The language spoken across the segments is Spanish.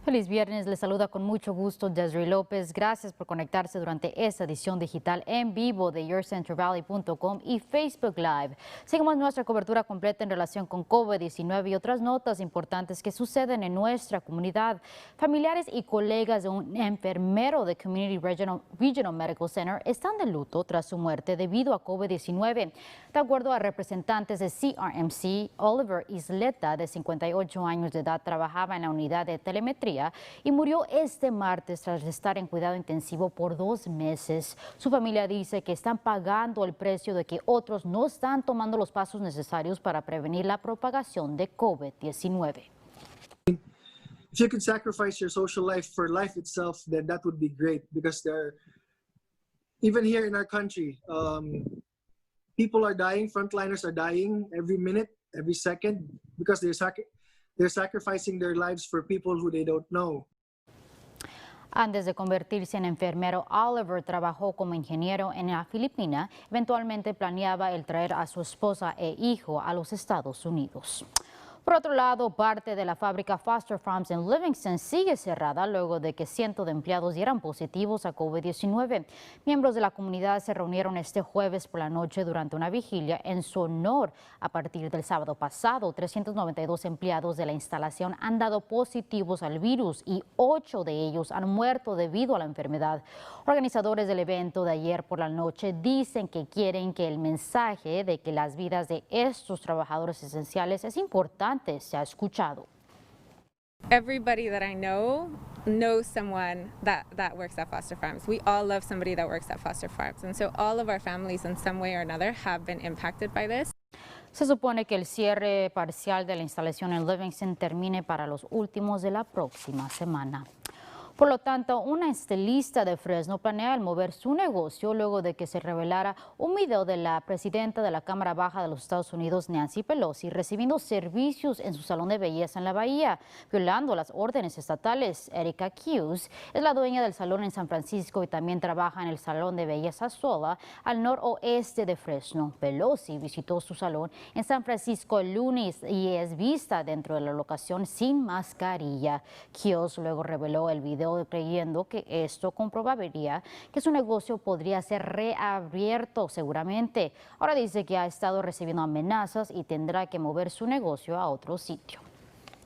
Feliz viernes, les saluda con mucho gusto Desiree López. Gracias por conectarse durante esta edición digital en vivo de YourCentralValley.com y Facebook Live. Seguimos nuestra cobertura completa en relación con COVID-19 y otras notas importantes que suceden en nuestra comunidad. Familiares y colegas de un enfermero de Community Regional Medical Center están de luto tras su muerte debido a COVID-19. De acuerdo a representantes de CRMC, Oliver Isleta, de 58 años de edad, trabajaba en la unidad de telemetría y murió este martes tras estar en cuidado intensivo por 2 meses. Su familia dice que están pagando el precio de que otros no están tomando los pasos necesarios para prevenir la propagación de COVID-19. If you could sacrifice your social life for life itself, then that would be great, because even here in our country, people are dying, frontliners are dying every minute, every second, because they're sacrificing their lives for people who they don't know. Antes de convertirse en enfermero, Oliver trabajó como ingeniero en la Filipina. Eventualmente planeaba el traer a su esposa e hijo a los Estados Unidos. Por otro lado, parte de la fábrica Foster Farms en Livingston sigue cerrada luego de que cientos de empleados dieran positivos a COVID-19. Miembros de la comunidad se reunieron este jueves por la noche durante una vigilia en su honor. A partir del sábado pasado, 392 empleados de la instalación han dado positivos al virus y 8 de ellos han muerto debido a la enfermedad. Organizadores del evento de ayer por la noche dicen que quieren que el mensaje de que las vidas de estos trabajadores esenciales es importante se ha escuchado. Everybody that I know knows someone that works at Foster Farms. We all love somebody that works at Foster Farms. And so all of our families in some way or another have been impacted by this. Se supone que el cierre parcial de la instalación en Livingston termine para los últimos de la próxima semana. Por lo tanto, una estilista de Fresno planea el mover su negocio luego de que se revelara un video de la presidenta de la Cámara Baja de los Estados Unidos, Nancy Pelosi, recibiendo servicios en su salón de belleza en la Bahía, violando las órdenes estatales. Erika Hughes es la dueña del salón en San Francisco y también trabaja en el salón de belleza Sola, al noroeste de Fresno. Pelosi visitó su salón en San Francisco el lunes y es vista dentro de la locación sin mascarilla. Hughes luego reveló el video creyendo que esto comprobaría que su negocio podría ser reabierto seguramente. Ahora dice que ha estado recibiendo amenazas y tendrá que mover su negocio a otro sitio.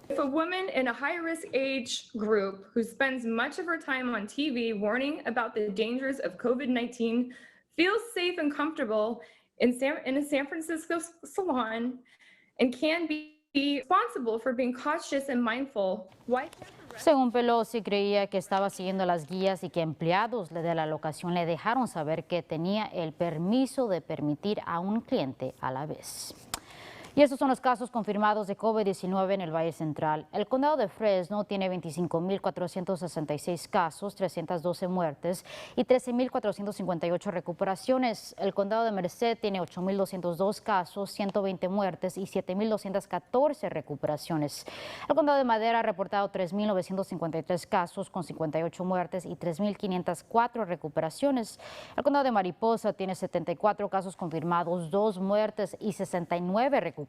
If a woman in a high-risk age group who spends much of her time on TV warning about the dangers of COVID-19 feels safe and comfortable in a San Francisco salon and can be responsible for being cautious and mindful, why can't Según Pelosi, creía que estaba siguiendo las guías y que empleados de la locación le dejaron saber que tenía el permiso de permitir a un cliente a la vez. Y estos son los casos confirmados de COVID-19 en el Valle Central. El condado de Fresno tiene 25.466 casos, 312 muertes y 13.458 recuperaciones. El condado de Merced tiene 8.202 casos, 120 muertes y 7.214 recuperaciones. El condado de Madera ha reportado 3.953 casos con 58 muertes y 3.504 recuperaciones. El condado de Mariposa tiene 74 casos confirmados, 2 muertes y 69 recuperaciones.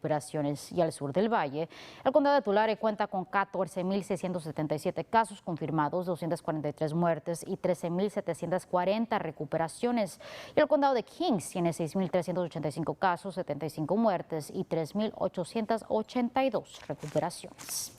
Y al sur del valle, el condado de Tulare cuenta con 14.677 casos confirmados, 243 muertes y 13.740 recuperaciones. Y el condado de Kings tiene 6.385 casos, 75 muertes y 3.882 recuperaciones.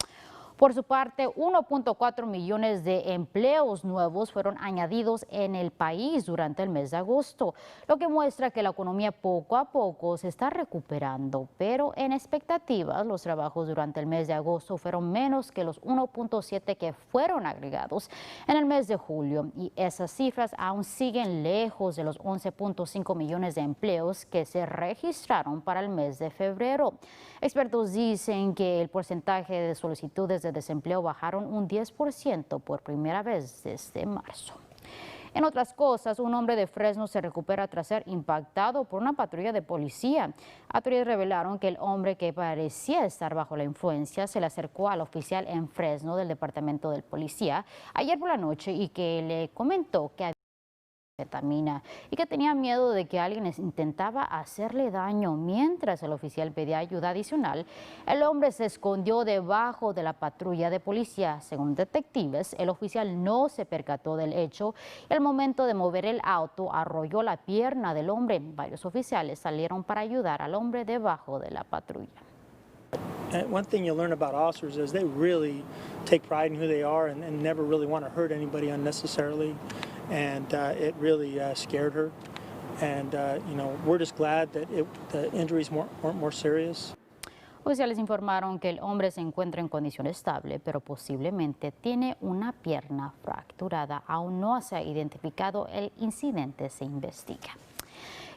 Por su parte, 1.4 millones de empleos nuevos fueron añadidos en el país durante el mes de agosto, lo que muestra que la economía poco a poco se está recuperando, pero en expectativas los trabajos durante el mes de agosto fueron menos que los 1.7 que fueron agregados en el mes de julio, y esas cifras aún siguen lejos de los 11.5 millones de empleos que se registraron para el mes de febrero. Expertos dicen que el porcentaje de solicitudes de desempleo bajaron un 10% por primera vez desde marzo. En otras cosas, un hombre de Fresno se recupera tras ser impactado por una patrulla de policía. Autoridades revelaron que el hombre, que parecía estar bajo la influencia, se le acercó al oficial en Fresno del departamento de policía ayer por la noche y que le comentó que metanfetamina y que tenía miedo de que alguien intentaba hacerle daño. Mientras el oficial pedía ayuda adicional, el hombre se escondió debajo de la patrulla de policía. Según detectives, el oficial no se percató del hecho y al momento de mover el auto arrolló la pierna del hombre. Varios oficiales salieron para ayudar al hombre debajo de la patrulla. And one thing you learn about officers is they really take pride in who they are and never really want to hurt anybody unnecessarily. And it really scared her. And, we're just glad that the injuries weren't more serious. Oficiales informaron que el hombre se encuentra en condición estable, pero posiblemente tiene una pierna fracturada. Aún no se ha identificado el incidente, se investiga.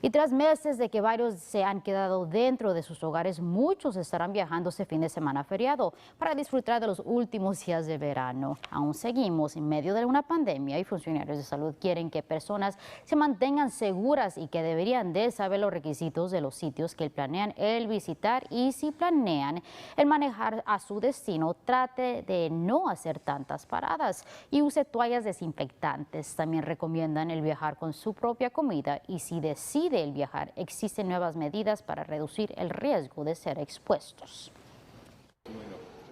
Y tras meses de que varios se han quedado dentro de sus hogares, muchos estarán viajando este fin de semana feriado para disfrutar de los últimos días de verano. Aún seguimos en medio de una pandemia y funcionarios de salud quieren que personas se mantengan seguras y que deberían de saber los requisitos de los sitios que planean el visitar, y si planean el manejar a su destino, trate de no hacer tantas paradas y use toallas desinfectantes. También recomiendan el viajar con su propia comida, y si decide el viajar, existen nuevas medidas para reducir el riesgo de ser expuestos.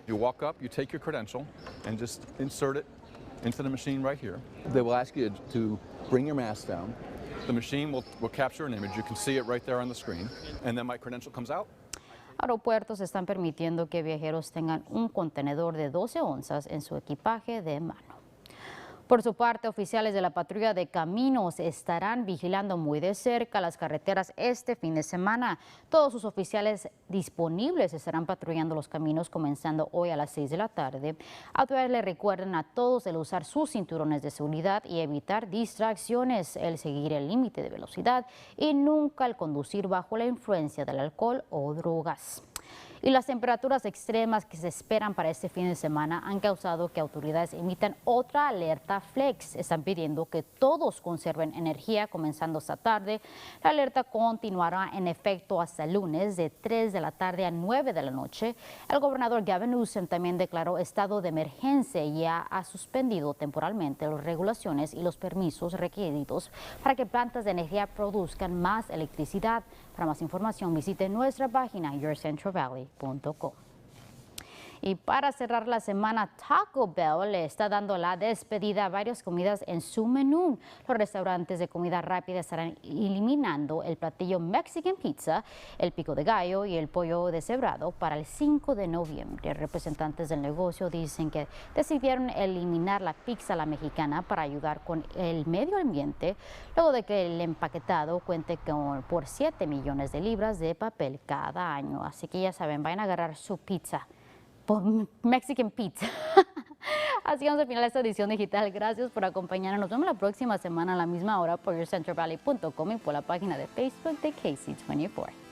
You walk up, you take your credential, and just insert it into the machine right here. They will ask you to bring your mask down. The machine will capture an image. You can see it right there on the screen. And then my credential comes out. Aeropuertos están permitiendo que viajeros tengan un contenedor de 12 onzas en su equipaje de mano. Por su parte, oficiales de la patrulla de caminos estarán vigilando muy de cerca las carreteras este fin de semana. Todos sus oficiales disponibles estarán patrullando los caminos comenzando hoy a las 6 de la tarde. Autoridades le recuerdan a todos el usar sus cinturones de seguridad y evitar distracciones, el seguir el límite de velocidad y nunca el conducir bajo la influencia del alcohol o drogas. Y las temperaturas extremas que se esperan para este fin de semana han causado que autoridades emitan otra alerta flex. Están pidiendo que todos conserven energía comenzando esta tarde. La alerta continuará en efecto hasta el lunes de 3 de la tarde a 9 de la noche. El gobernador Gavin Newsom también declaró estado de emergencia y ya ha suspendido temporalmente las regulaciones y los permisos requeridos para que plantas de energía produzcan más electricidad. Para más información, visite nuestra página yourcentralvalley.com. Y para cerrar la semana, Taco Bell le está dando la despedida a varias comidas en su menú. Los restaurantes de comida rápida estarán eliminando el platillo Mexican Pizza, el pico de gallo y el pollo deshebrado para el 5 de noviembre. Representantes del negocio dicen que decidieron eliminar la pizza a la mexicana para ayudar con el medio ambiente, luego de que el empaquetado cuente por 7 millones de libras de papel cada año. Así que ya saben, vayan a agarrar su pizza por Mexican Pizza. Así vamos al final de esta edición digital. Gracias por acompañarnos. Nos vemos la próxima semana a la misma hora por yourcentralvalley.com y por la página de Facebook de KC24.